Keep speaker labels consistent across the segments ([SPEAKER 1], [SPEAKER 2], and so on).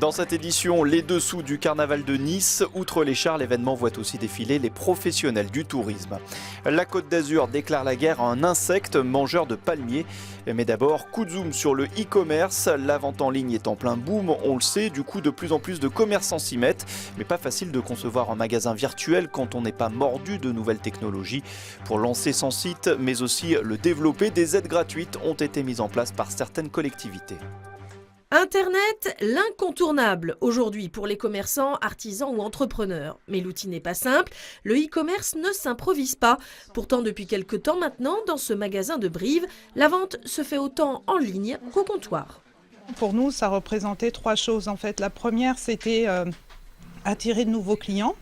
[SPEAKER 1] Dans cette édition, les dessous du carnaval de Nice. Outre les chars, l'événement voit aussi défiler les professionnels du tourisme. La Côte d'Azur déclare la guerre à un insecte mangeur de palmiers. Mais d'abord, coup de zoom sur le e-commerce. La vente en ligne est en plein boom, on le sait. Du coup, de plus en plus de commerçants s'y mettent. Mais pas facile de concevoir un magasin virtuel quand on n'est pas mordu de nouvelles technologies. Pour lancer son site, mais aussi le développer, des aides gratuites ont été mises en place par certaines collectivités.
[SPEAKER 2] Internet, l'incontournable aujourd'hui pour les commerçants, artisans ou entrepreneurs. Mais l'outil n'est pas simple, le e-commerce ne s'improvise pas. Pourtant, depuis quelques temps maintenant, dans ce magasin de Brive, la vente se fait autant en ligne qu'au comptoir.
[SPEAKER 3] Pour nous, ça représentait 3 choses en fait. La première, c'était attirer de nouveaux clients.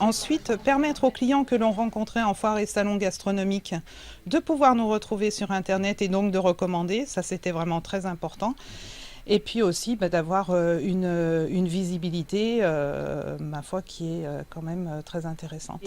[SPEAKER 3] Ensuite, permettre aux clients que l'on rencontrait en foire et salons gastronomiques de pouvoir nous retrouver sur Internet et donc de recommander. Ça, c'était vraiment très important. Et puis aussi d'avoir une visibilité, ma foi, qui est quand même très intéressante.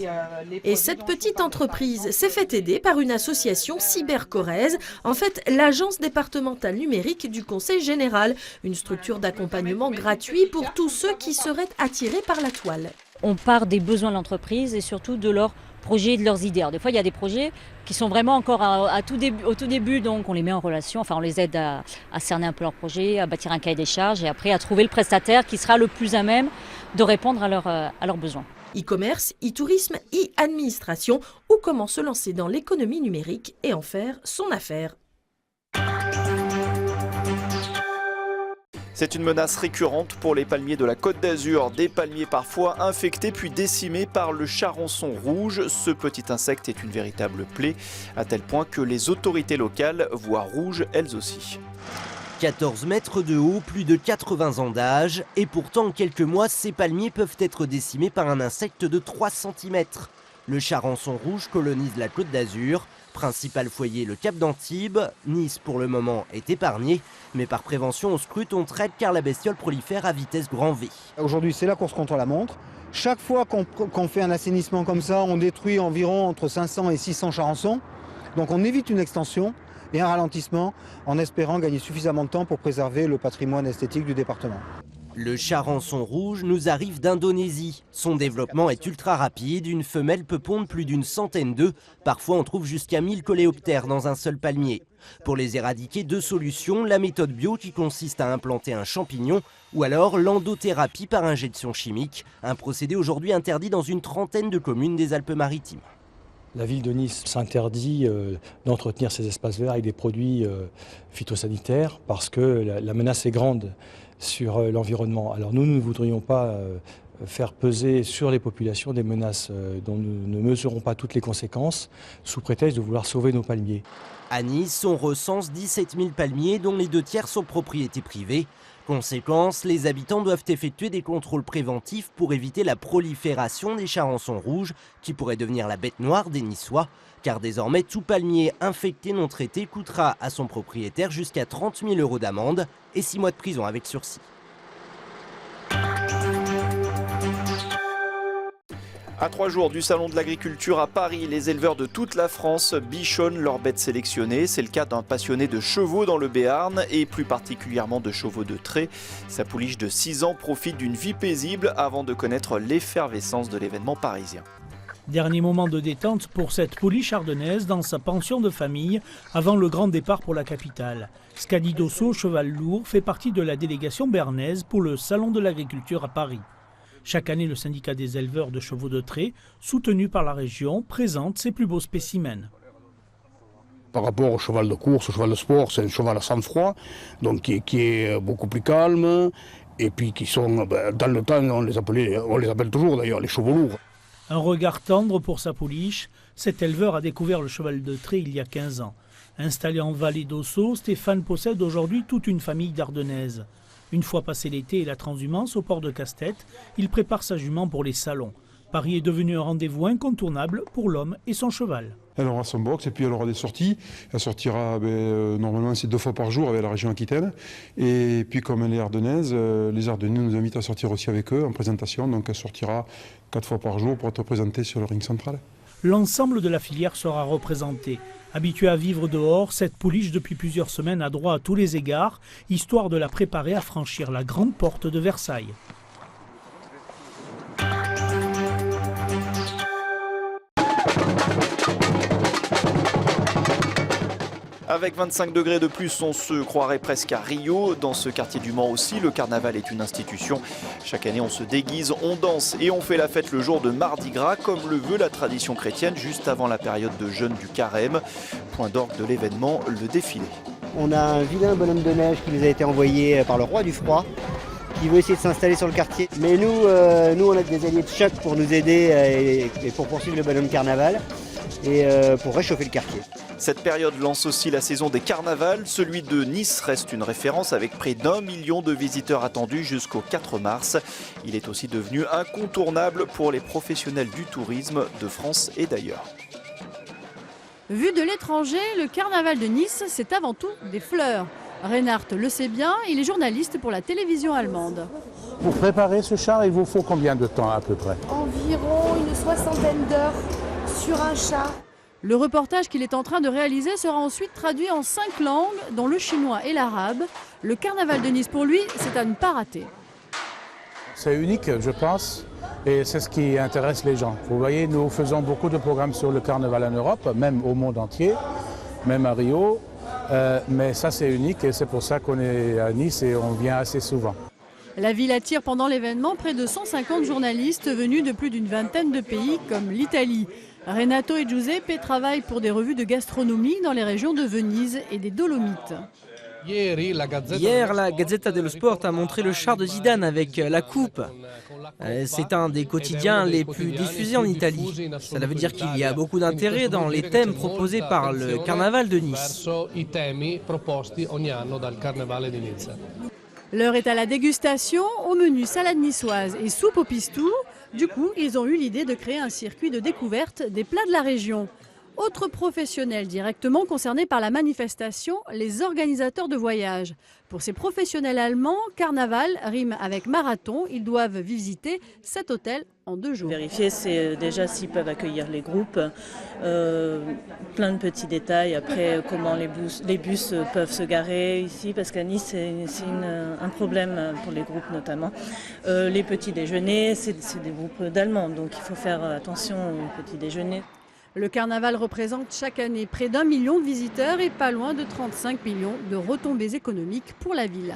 [SPEAKER 2] Et cette petite entreprise s'est fait aider par une association cybercorrèze, en fait l'agence départementale numérique du Conseil général, une structure d'accompagnement gratuit pour tous ceux qui seraient attirés par la toile.
[SPEAKER 4] On part des besoins de l'entreprise et surtout de leurs projets et de leurs idées. Alors, des fois, il y a des projets qui sont vraiment encore au tout début, donc on les met en relation, enfin on les aide à cerner un peu leur projet, à bâtir un cahier des charges et après à trouver le prestataire qui sera le plus à même de répondre à leurs besoins.
[SPEAKER 2] E-commerce, e-tourisme, e-administration ou comment se lancer dans l'économie numérique et en faire son affaire.
[SPEAKER 1] C'est une menace récurrente pour les palmiers de la Côte d'Azur. Des palmiers parfois infectés puis décimés par le charançon rouge. Ce petit insecte est une véritable plaie, à tel point que les autorités locales voient rouge elles aussi.
[SPEAKER 5] 14 mètres de haut, plus de 80 ans d'âge, et pourtant en quelques mois, ces palmiers peuvent être décimés par un insecte de 3 cm. Le charançon rouge colonise la Côte d'Azur. Principal foyer, le Cap d'Antibes. Nice, pour le moment, est épargné. Mais par prévention, on scrute, on traite car la bestiole prolifère à vitesse grand V.
[SPEAKER 6] Aujourd'hui, c'est la course contre la montre. Chaque fois qu'on fait un assainissement comme ça, on détruit environ entre 500 et 600 charançons. Donc on évite une extension et un ralentissement en espérant gagner suffisamment de temps pour préserver le patrimoine esthétique du département.
[SPEAKER 5] Le charançon rouge nous arrive d'Indonésie. Son développement est ultra rapide. Une femelle peut pondre plus d'une centaine d'œufs. Parfois, on trouve jusqu'à 1000 coléoptères dans un seul palmier. Pour les éradiquer, 2 solutions. La méthode bio qui consiste à implanter un champignon ou alors l'endothérapie par injection chimique. Un procédé aujourd'hui interdit dans une trentaine de communes des Alpes-Maritimes.
[SPEAKER 7] La ville de Nice s'interdit d'entretenir ces espaces verts avec des produits phytosanitaires parce que la menace est grande sur l'environnement. Alors nous ne voudrions pas faire peser sur les populations des menaces dont nous ne mesurons pas toutes les conséquences sous prétexte de vouloir sauver nos palmiers.
[SPEAKER 5] À Nice, on recense 17 000 palmiers dont les 2 tiers sont propriété privée. Conséquence, les habitants doivent effectuer des contrôles préventifs pour éviter la prolifération des charançons rouges qui pourraient devenir la bête noire des Niçois. Car désormais, tout palmier infecté non traité coûtera à son propriétaire jusqu'à 30 000 € d'amende et 6 mois de prison avec sursis.
[SPEAKER 1] À 3 jours du Salon de l'Agriculture à Paris, les éleveurs de toute la France bichonnent leurs bêtes sélectionnées. C'est le cas d'un passionné de chevaux dans le Béarn et plus particulièrement de chevaux de trait. Sa pouliche de 6 ans profite d'une vie paisible avant de connaître l'effervescence de l'événement parisien.
[SPEAKER 8] Dernier moment de détente pour cette pouliche ardennaise dans sa pension de famille avant le grand départ pour la capitale. Scadi Dosso, cheval lourd, fait partie de la délégation béarnaise pour le Salon de l'Agriculture à Paris. Chaque année, le syndicat des éleveurs de chevaux de trait, soutenu par la région, présente ses plus beaux spécimens.
[SPEAKER 9] Par rapport au cheval de course, au cheval de sport, c'est un cheval à sang-froid, donc qui est beaucoup plus calme, et puis qui sont, dans le temps, on les appelle toujours d'ailleurs les chevaux lourds.
[SPEAKER 8] Un regard tendre pour sa pouliche, cet éleveur a découvert le cheval de trait il y a 15 ans. Installé en vallée d'Ossau, Stéphane possède aujourd'hui toute une famille d'Ardennaises. Une fois passé l'été et la transhumance au port de Casse-Tête, il prépare sa jument pour les salons. Paris est devenu un rendez-vous incontournable pour l'homme et son cheval.
[SPEAKER 10] Elle aura son box et puis elle aura des sorties. Elle sortira normalement c'est 2 fois par jour avec la région Aquitaine. Et puis comme elle est ardennaise, les Ardennais nous invitent à sortir aussi avec eux en présentation. Donc elle sortira 4 fois par jour pour être présentée sur le ring central.
[SPEAKER 8] l'ensemble de la filière sera représenté. Habituée à vivre dehors, cette pouliche depuis plusieurs semaines a droit à tous les égards, histoire de la préparer à franchir la grande porte de Versailles.
[SPEAKER 1] Avec 25 degrés de plus, on se croirait presque à Rio. Dans ce quartier du Mans aussi, le carnaval est une institution. Chaque année, on se déguise, on danse et on fait la fête le jour de Mardi Gras, comme le veut la tradition chrétienne, juste avant la période de jeûne du carême. Point d'orgue de l'événement, le défilé.
[SPEAKER 11] On a un vilain bonhomme de neige qui nous a été envoyé par le roi du froid, qui veut essayer de s'installer sur le quartier. Mais nous on a des alliés de choc pour nous aider et pour poursuivre le bonhomme carnaval et pour réchauffer le quartier.
[SPEAKER 1] Cette période lance aussi la saison des carnavals. Celui de Nice reste une référence avec près d'1 million de visiteurs attendus jusqu'au 4 mars. Il est aussi devenu incontournable pour les professionnels du tourisme de France et d'ailleurs.
[SPEAKER 12] Vu de l'étranger, le carnaval de Nice, c'est avant tout des fleurs. Reinhardt le sait bien, il est journaliste pour la télévision allemande.
[SPEAKER 13] Pour préparer ce char, il vous faut combien de temps à peu près?
[SPEAKER 14] Environ une 60aine d'heures sur un char.
[SPEAKER 12] Le reportage qu'il est en train de réaliser sera ensuite traduit en 5 langues, dont le chinois et l'arabe. Le carnaval de Nice, pour lui, c'est à ne pas rater.
[SPEAKER 13] C'est unique, je pense, et c'est ce qui intéresse les gens. Vous voyez, nous faisons beaucoup de programmes sur le carnaval en Europe, même au monde entier, même à Rio. Mais ça, c'est unique et c'est pour ça qu'on est à Nice et on vient assez souvent.
[SPEAKER 12] La ville attire pendant l'événement près de 150 journalistes venus de plus d'une vingtaine de pays comme l'Italie. Renato et Giuseppe travaillent pour des revues de gastronomie dans les régions de Venise et des Dolomites.
[SPEAKER 15] Hier, la Gazzetta dello Sport a montré le char de Zidane avec la coupe. C'est un des quotidiens les plus diffusés en Italie. Cela veut dire qu'il y a beaucoup d'intérêt dans les thèmes proposés par le carnaval de Nice.
[SPEAKER 12] L'heure est à la dégustation, au menu salade niçoise et soupe au pistou. Du coup, ils ont eu l'idée de créer un circuit de découverte des plats de la région. Autres professionnels directement concernés par la manifestation, les organisateurs de voyages. Pour ces professionnels allemands, carnaval rime avec marathon. Ils doivent visiter 7 hôtels en 2 jours.
[SPEAKER 16] Vérifier, c'est déjà s'ils peuvent accueillir les groupes, plein de petits détails. Après, comment les bus peuvent se garer ici, parce qu'à Nice, c'est un problème pour les groupes notamment. Les petits déjeuners, c'est des groupes d'Allemands, donc il faut faire attention aux petits déjeuners.
[SPEAKER 12] Le carnaval représente chaque année près d'1 million de visiteurs et pas loin de 35 millions de retombées économiques pour la ville.